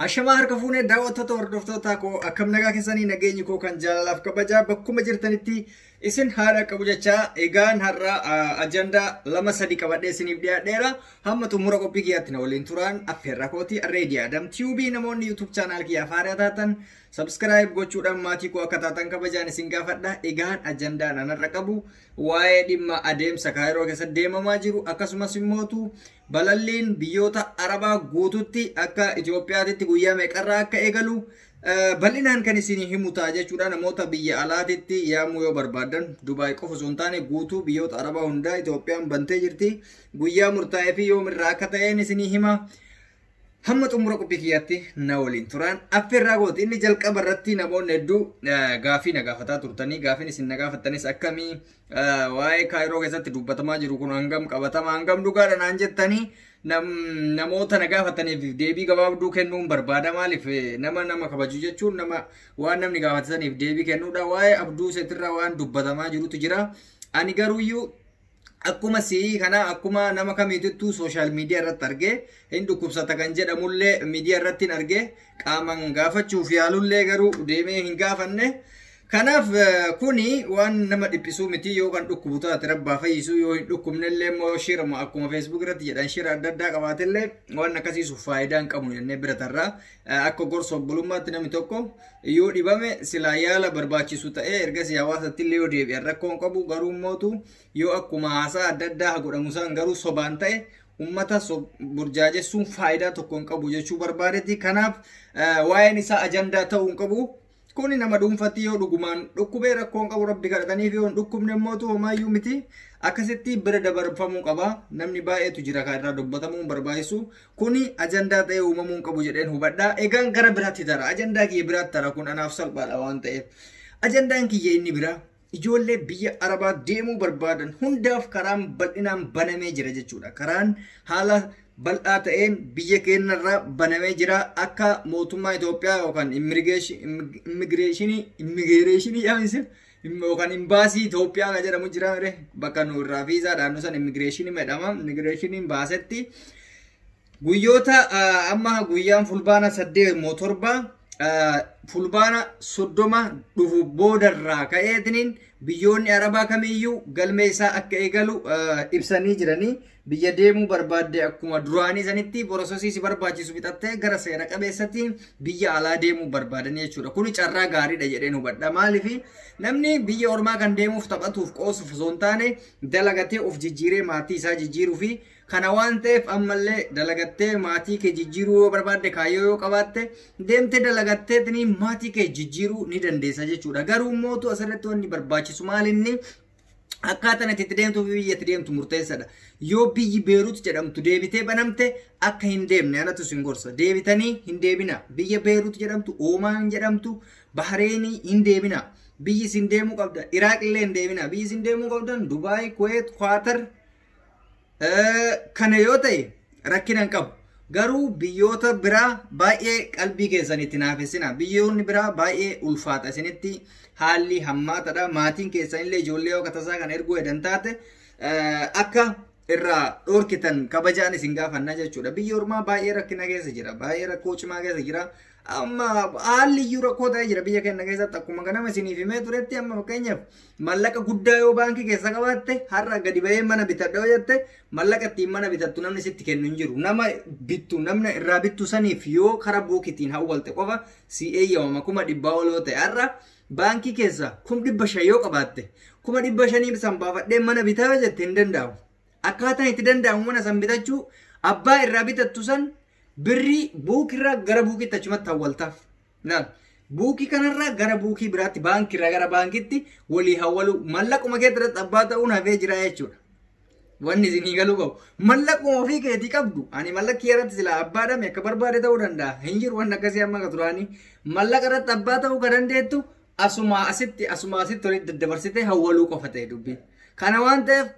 Ashamaa harka fuunee daawwattoota hordoftoota koo akkam nagaa keessanii nageenyi koo kan jaalalaaf kabajaa bakkuma jirtanitti isin haala qabu jechaa egaan har'a ajandaa lama sadi qabadhee isiniif dhiyaadheera hamma xumura qophii kiyyaatti na waliin turaan affeerra kooti Reedii Adam TV namoonni YouTube channel kiyyaa faaraa taatan subscribe gochuudhaan maatii koo akka taatan kabajaan isin gaafadha. Egaan ajandaa nanarra qabu waa'ee dhimma adeemsa Kaayiroo keessatti deemamaa jiru akkasumas immootu balalliin biyyoota Arabaa guututti akka Itoophiyaatti guyyaa meeqarraa akka eegalu bal'inaan kan isin himu ta'a jechuudha. Namoota biyya alaatitti yaamuu yoo barbaadan Dubaay qofa osoo hin taane guutuu biyyoota Arabaa hundaa Itoophiyaan bantee jirti. Guyyaa murtaa'ee fi yoomirraa akka ta'een isin hima. Hamma xumura qophii kiyyaatti na waliin turaan affeerraa gooti. Inni jalqaba irratti namoonni hedduu gaafii na gaafataa turtanii gaafiin isin na gaafattanis akkamii waa'ee Kaayiroo keessatti dubbatamaa jiru kun hangam qabatama hangam dhugaadha naan jettanii namoota na gaafataniif deebii gabaabduu kennuun barbaada. Maaliif nama kabaju jechuun nama waan namni gaafataniif deebii kennuudha. Waa'ee abduu seetirraa waan dubbatamaa jirutu jira. Ani garuuyyuu akkuma si kana akkuma nama kamiittuu social media irratti argee hin dhukkubsata kan jedhamullee media irratti argee qaaman gaafachuuf yaalullee garuu deemee hin gaafanne. Kanaaf kuni waan nama dhiphisuu miti yoo kan dhukkubu taate rabbaa fayyisuu yoo hin dhukkubnellee immoo shirama akkuma Facebook irratti jedhan shira adda addaa qabaatellee waan akkasiisuuf faayidaa hin qabu jennee bira tarraa akka gorsa obbolummaatti namni tokko yoo dhibame silaa yaala barbaachisu ta'ee ergasii hawaasatti illee yoo deebi'an rakkoo hin qabu. Garuu mootu yoo akkuma haasaa adda addaa godhamu isaan garuu sobaan ta'e ummata burjaajessuun faayidaa tokko hin qabu jechuu barbaadetti. Kanaaf waa'een isaa ajandaa ta'uu hin qabu. Kuni nama dhuunfatti yoo dhugumaan dhukkubee rakkoo hin qabu rabbi kadhataniif yoo hin dhukkubne mootu homaayyuu miti akkasitti bira dabarfamuu qaba. Namni baay'eetu jira kan irraa dubbatamuu hin barbaachisu. Kuni ajandaa ta'ee uumamuu hin qabu jedheen hubadhaa. Egaan gara biraatti tara ajandaa kiyya biraatti tara kun anaaf salphaadha waan ta'eef. Ajandaan kiyya inni biraa ijoollee biyya Arabaa deemuu barbaadan hundaaf karaan bal'inaan banamee jira jechuudha. Karaan haala bal'aa ta'een biyya keenyarraa banamee jira. Akka mootummaa Itoophiyaa yookaan immigireeshinii yookaan imbaasii Itoophiyaa kan jedhamu jira bakka nu irraa viizaadhaan nu san immigireeshinii jedhama. Immigireeshiniin baasetti guyyoota amma guyyaan fulbaana 8 fulbaana 30 dhufu boodarraa ka'eetiniin biyyoonni Arabaa kamiyyuu galmee isaa akka eegalu ibsanii jiranii. Biyya deemuu barbaadde akkuma duraanii sanitti borososii si barbaachisu bitattee gara seera qabeessatti biyya alaa deemuu barbaadanii jechuudha. Kuni carraa gaariidha jedheen hubadha. Maaliif namni biyya ormaa kan deemuuf taphatuuf qoosuuf osoo hin taane dalagatee of jijjiiree maatii isaa jijjiiruu fi kana waan ta'eef ammallee dalagattee maatii kee jijjiiruu yoo barbaadde kaayyoo yoo qabaatte deemtee dalagatteetini maatii kee jijjiiruu ni dandeessa jechuudha. Garuu mootu asirratti wanni barbaachisu maalinni akkaataan itti deemtu biyyatti deemtu murteessadha. Yoo biyyi Beeruut jedhamtu deebitee banamte akka hin deemne anatu sin gorsa. Deebitanii hin deebina. Biyya Beeruut jedhamtu, Oomaan jedhamtu, Bahareenii hin deebina. Biyyi isin deemuu qabda. Iraaq illee hin deebina. Biyyi isin deemuu qabdan Dubaay, Kuweet, Kwaatar kana yoo ta'e rakkina hin qabu. Garuu biyyoota biraa baay'ee qalbii keessanitti naafessina. Biyyoonni biraa baay'ee ulfaata isinitti haalli hammaatadha. Maatiin keessanillee ijoollee yoo katasaa kan erguu edan taate akka irraa dhorkitan kabajaan isin gaafanna jechuudha. Biyya ormaa baay'ee rakkina keessa jira. Baay'ee rakkoo cimaa keessa jira. Amma haalli iyyuu rakkoo ta'ee jira biyya keenya keessatti akkuma ganama isiniif himee turetti amma fakkeenyaaf mallaqa guddaa yoo baankii keessa qabaatte har'a gadi bahee mana bitadha yoo jette mallaqa ittiin mana bitattu namni sitti kennu hin jiru. Nama bittu namni irraa bittu saniif yoo karaa buukitiin hawwalte qofa si eeyyamama 100 ol yoo ta'e har'a baankii keessa 500 yoo qabaatte 500 san baafadhee mana bitaa jette hin danda'amu. Akkaataan itti danda'amu mana san bitachuu abbaa irraa bitattu san birrii buukirraa gara buukiitti achumatti hawwaltaaf. Buukii kanarraa gara buukii biraatti baankiirraa gara baankiitti walii hawwalu mallaquma keetirratti abbaa ta'uun hafee jira jechuudha. Wanni isinii galuu qabu. Mallaquma ofii keetii qabdu. Ani mallaqii irratti sila abbaadhame akka barbaade ta'uu danda'a. Hin jiru waan akkasii amma akka turaanii. Mallaqa irratti abbaa ta'uu kan dandeettu asuma asitti walitti daddabarsitee hawwaluu qofa ta'e dubbiin. Kana waan ta'eef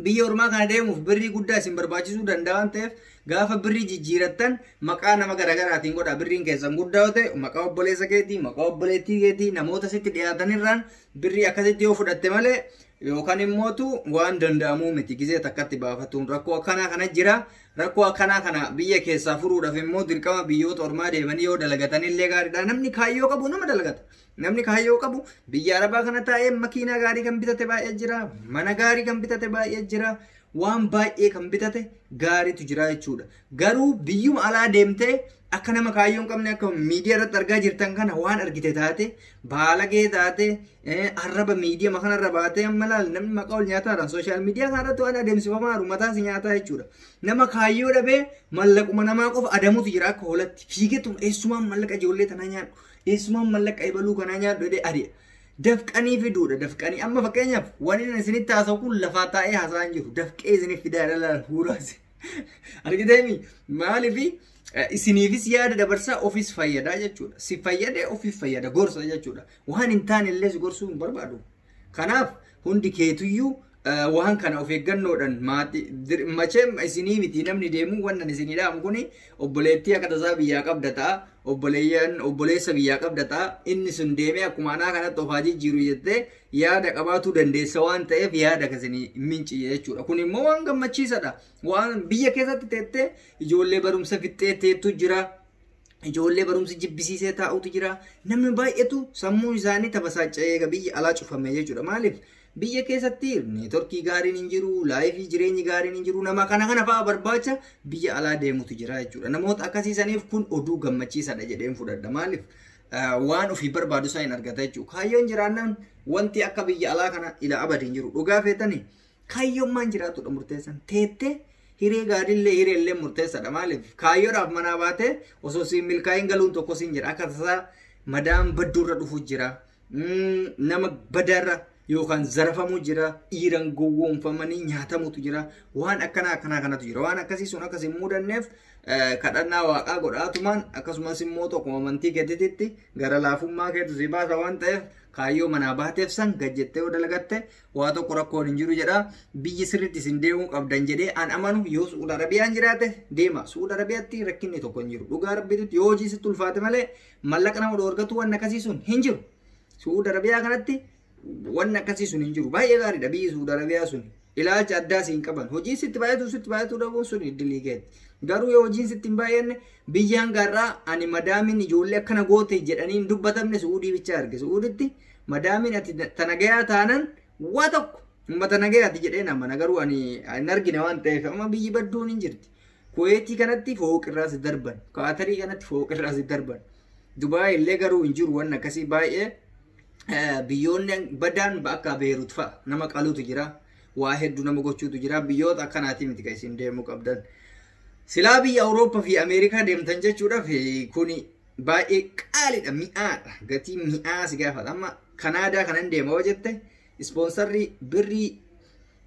biyya ormaa kana deemuuf birrii guddaa isin barbaachisuu danda'a waan ta'eef gaafa birrii jijjiirattan maqaa nama garaagaraatiin godha. Birriin keessan guddaa yoo ta'e maqaa obboleessa keetii, maqaa obboleettii keetii namoota sitti dhiyaatanirraan birrii akkasitti yoo fudhatte malee yookaan immootu waan danda'amuu miti. Gizee takkatti baafatuun rakkoo akkanaa kana jira. rakkoo akkanaa kana biyya keessaa furuudhaaf immoo dirqama biyyoota ormaa deemanii yoo dalagatan illee gaariidha. Namni kaayyoo qabu nama dalagata. Namni kaayyoo qabu biyya arabaa kana taa'ee makiinaa gaarii kan bitate baay'ee jira. Mana gaarii kan bitate baay'ee jira. Waan baay'ee kan bitate gaariitu jira jechuudha. Garuu biyyuma alaa deemtee akka nama kaayyoo hin qabne akka miidiyaa irratti argaa jirtan kana waan argite taate baalagee taate arraba miidiyaa makanarra baatee amma laal namni maqaa ol nyaataadhaan sooshaal miidiyaa kanarratti waan adeemsifamaa jiru mataa si nyaataa jechuudha. Nama kaayyoo dhabee mallaquma namaa qofa adamutu jira akka hoolatti fiigetu eessumaan mallaqa ijoollee tanaa nyaadhu eessumaan mallaqa ebaluu kanaa nyaadhu jedhee adi'a. Dafqanii fiduudha dafqanii amma fakkeenyaaf waan inni isinitti haasa'u kun lafaa taa'ee haasa'an jiru dafqee isiniif fidaa dhala fuuraas argiteemi maaliifi isiniifis yaada dabarsaa ofis fayyadaa jechuudha. Si fayyadee ofis fayyada gorsa jechuudha. Waan hin taane illee si gorsuu hin barbaadu. Kanaaf hundi keetuyyuu waan kana of eeggannoodhaan maatii machee isinii miti namni deemu wannan isinii dhaamu kuni obboleettii akka tasaa biyyaa qabda ta'a. Obboleessa biyyaa qabda ta'a. Inni sun deemee akkuma anaa kanatti ofaa jijjiiru jettee yaada qabaatuu dandeessa waan ta'eef yaada kasinii minci jechuudha. Kun immoo waan gammachiisadha. Waan biyya keessatti teettee ijoollee barumsa fixxee teettu jira. Ijoollee barumsi jibbisiisee taa'utu jira. Namni baay'eetu sammuu isaanii taphaasaaca'ee biyya alaa cufame jechuudha. Maaliif? Biyya keessatti neetworkii gaariin hin jiru, laayifii jireenyi gaariin hin jiru. Nama kana fa'aa barbaacha biyya alaa deemutu jira jechuudha. Namoota akkasiisaniif kun oduu gammachiisadha jedheen fudhadha. Maaliif? Waan ofii barbaadu isaa hin argata jechuudha. Kaayyoon jiraannaan wanti akka biyya alaa kana ila abadi hin jiru. Dhugaa feetanii kaayyoommaan jiraatudha murteessan. Teettee hiree gaariillee hireellee murteessadha. Maaliif? Kaayyoodhaaf manaa baatee osoo siin milkaa'in galuun tokko siin jira. Akka tasaa madaan badduurra dhufu jira. Nama badaarra yookaan zarafamu jira. Dhiiran gowwoomfamanii nyaatamutu jira. Waan akkanaa kanatu jira. Waan akkasii sun akkas hin mudanneef kadhannaa waaqaa godhaatumaan akkasumas immoo tokko amantii keetitti gara laafummaa keetu si baasa waan ta'eef kaayyoo manaa baateef san gajjettee yoo dalagatte waa tokko rakkoon hin jiru jedha. Biyyi sirriitti isin deemuu qabdan jedhee an amanu yoo Suudi Arabiyaan jiraate deema. Suudi Arabiyaatti rakkinni tokko hin jiru. Dhugaa rabbiitti yoo hojii sitti ulfaate malee mallaqa nama dhoorgatu waan akkasii sun hin jiru. Suudi Arabiyaa kanatti waan akkasii sun hin jiru. Baay'ee gaariidha biyyi Suudi Arabiyaa sun. Ilaalcha addaa siin qaban. Hojii sitti baay'atu dhabuun sun iddiliikeeti. Garuu yoo hojiin sitti hin baay'anne biyyaan gaarraa ani madaamin ijoollee akkana goote jedhanii hin dubbatamne Suudii bicha arge. Suuditti madaamin ati tana gayaa taanan waa tokko uummata nagayaati jedhee namana garuu ani hin argine waan ta'eef amma biyyi badduun hin jirti. Kuweetii kanatti fooqirraa si darban. Kaatarii kanatti fooqirraa si darban. Dubaay illee garuu hin jiru waan akkasii baay'ee biyyoonni badaan akka Beerut fa'a nama qaluutu jira. Waa hedduu nama gochuutu jira. Biyyoota akkanaati miti kan isin deemuu qabdan. Silaa biyya Awurooppaa fi Ameerikaa deemtan jechuudhaaf kuni baay'ee qaaliidha mi'aadha. Gatii mi'aa si gaafata. Amma Kanaadaa kanan deema yoo jette ispoonsarri birrii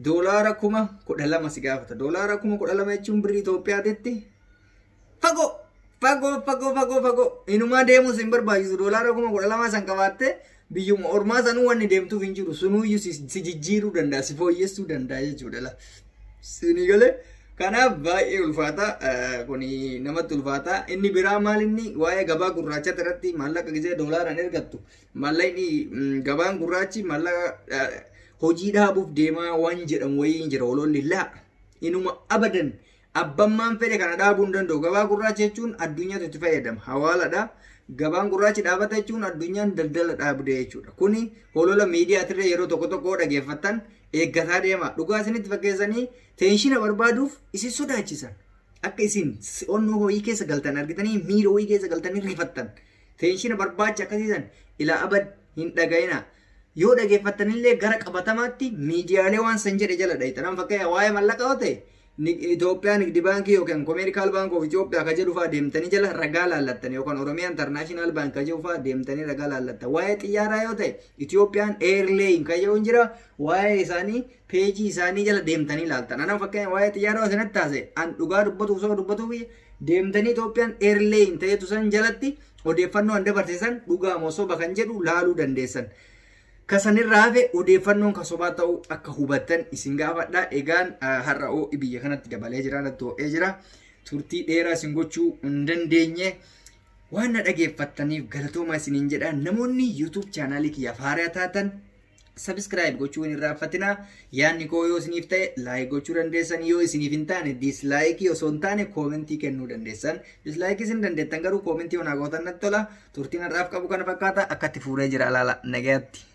$12,000 si gaafata. $12,000 jechuun birrii Itoophiyaatti fagoo. Inumaa deemuus hin barbaachisu. $12,000 san qabaatte biyyuma ormaa sanuu wanni deemtuuf hin jiru. Sunuyyuu si jijjiiruu danda'a, si fooyyessuu danda'a jechuudha. Sini galee kanaaf baay'ee ulfaata. Kuni namatti ulfaata. Inni biraa maal inni waa'ee gabaa gurraachaa irratti maallaqa gisee $1 ergattu. Maallaqni gabaan gurraachi maallaqa hojii dhaabuuf deemaa waan jedhamu wayii jira. Ololli laa inuma abadan abbammaan fedhe kana dhaabuu hin danda'u. Gabaa gurraacha jechuun addunyaatu itti fayyadama. Hawaaladha. Gabaan gurraachi dhaabata jechuun addunyaan daldala dhaabde jechuudha. Kuni holola miidiyaatirra yeroo tokko dhageeffattan eeggataa deema. Dhugaa isinitti fakkeessanii teenshina barbaaduuf isin sodaachisan. Akka isin onnoo ho'ii keessa galtan argitanii miira ho'ii keessa galtanii rifattan. Teenshina barbaacha akkasiisan ilaa abad hin dhagayina. Yoo dhageeffattanillee gara qabatamaatti miidiyaalee waan san jedhe jala dhayitan. Fakkeenya waa'ee mallaqa yoo ta'e Itoophiyaa Nigdi Baankii yookaan Commercial Bank of Ethiopia ka jedhu fa'aa deemtanii jala ragaa laallattan yookaan Oromiyaa International Bank ka jedhu fa'aa deemtanii ragaa laallattan. Waa'ee xiyyaaraa yoo ta'e Ethiopian Airlines ka jedhu jira. Waa'ee isaanii peejii isaanii jala deemtanii laaltan. Anaan fakkeenya waa'ee xiyyaaraa sanatti taase an dhugaa dubbatuuf osoo dubbatuuf deemtanii Ethiopian Airlines ta'etu san jalatti odeeffannoo an dabarsiisan dhugaa moosoba kan jedhu laaluu dandeessan. Kasanirraa hafe odeeffannoon kasobaa ta'uu akka hubattan isin gaafadha. Egaan har'a'oo biyya kanatti dabalee jira natti ho'ee jira. Turtii dheeraa isin gochuu hin dandeenye waan na dhageeffattaniif galatooma isiniin jedha. Namoonni YouTube chaanaalii kiyyaaf haaraa taatan subscribe gochuu hin irraanfatina. Yaanni koo yoo isiniif ta'e like gochuu dandeessan, yoo isiniif hin taane dislike, osoo hin taane commentii kennuu dandeessan. Dislike isin dandeettan garuu commentii onaa gootan natti tola. Turtiin har'aaf qabu kana fakkaata. Akkatti fuuree jira alaala nagaatti.